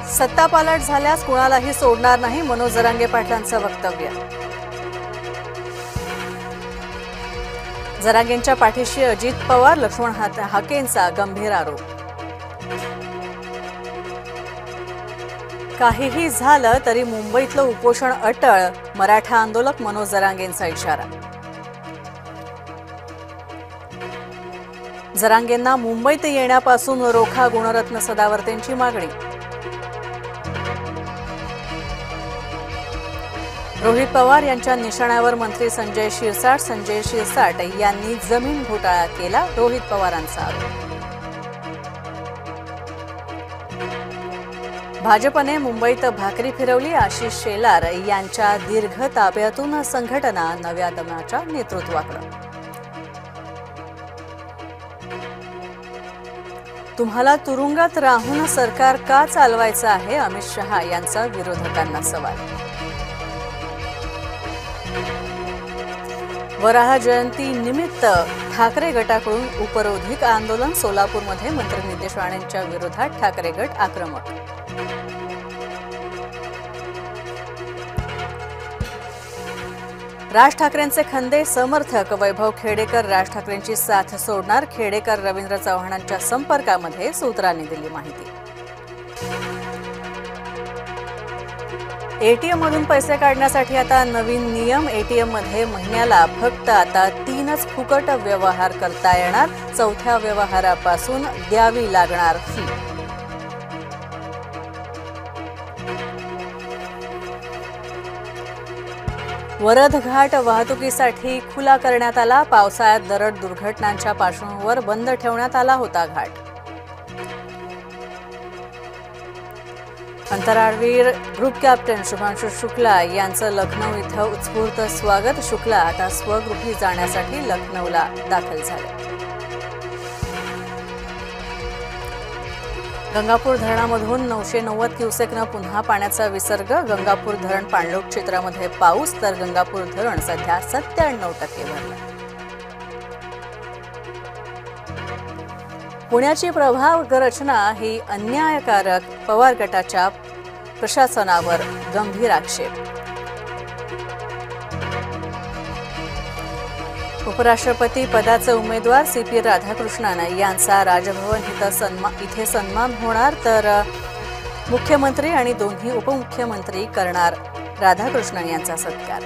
सत्तापालट झाल्यास कुणालाही सोडणार नाही, मनोज जरांगे पाटलांचं वक्तव्य. जरांगेंच्या पाठीशी अजित पवार, लक्ष्मण हाकेंचा गंभीर आरोप. काहीही झालं तरी मुंबईतलं उपोषण अटळ, मराठा आंदोलक मनोज जरांगेंचा इशारा. जरांगेंना मुंबईत येण्यापासून रोखा, गुणरत्न सदावर्तेंची मागणी. रोहित पवार यांच्या निशाण्यावर मंत्री संजय शिरसाट यांनी जमीन घोटाळा केला, रोहित पवारांचा आरोप. भाजपने मुंबईत भाकरी फिरवली, आशिष शेलार यांच्या दीर्घ ताब्यातून संघटना नव्या दमाच्या नेतृत्वाकडे. तुम्हाला तुरुंगात राहून सरकार का चालवायचं आहे, अमित शहा यांचा विरोधकांना सवाल. वराह जयंती निमित्त ठाकरे गटाकडून उपरोधिक आंदोलन, सोलापूरमध्ये मंत्री नितेश राणेंच्या विरोधात ठाकरे गट आक्रमक. राज ठाकरेंचे खंदे समर्थक वैभव खेडेकर राज ठाकरेंची साथ सोडणार, खेडेकर रवींद्र चव्हाणांच्या संपर्कामध्ये, सूत्रांनी दिली माहिती. एटीएम मधून पैसे काढण्यासाठी आता नवीन नियम, एटीएम मध्ये महिन्याला फक्त आता 3च फुकट व्यवहार करता येणार, 4थ्या व्यवहारापासून द्यावी लागणार फी. वरद घाट वाहतुकीसाठी खुला करण्यात आला, पावसाळ्यात दरड दुर्घटनांच्या पार्श्वभूमीवर बंद ठेवण्यात आला होता घाट. अंतराळवीर ग्रुप कॅप्टन शुभांशु शुक्ला यांचं लखनौ इथं उत्स्फूर्त स्वागत, शुक्ला आता स्वगृही जाण्यासाठी लखनौला दाखल झाले. गंगापूर धरणामधून 990 क्युसेकनं पुन्हा पाण्याचा विसर्ग, गंगापूर धरण पाणलोट क्षेत्रामध्ये पाऊस, तर गंगापूर धरण सध्या 97% भरलं. पुण्याची प्रभाग रचना ही अन्यायकारक, पवार गटाच्या प्रशासनावर गंभीर आक्षेप. उपराष्ट्रपती पदाचे उमेदवार CP राधाकृष्णन यांचा राजभवन इथे सन्मान होणार, तर मुख्यमंत्री आणि दोन्ही उपमुख्यमंत्री करणार राधाकृष्णन यांचा सत्कार.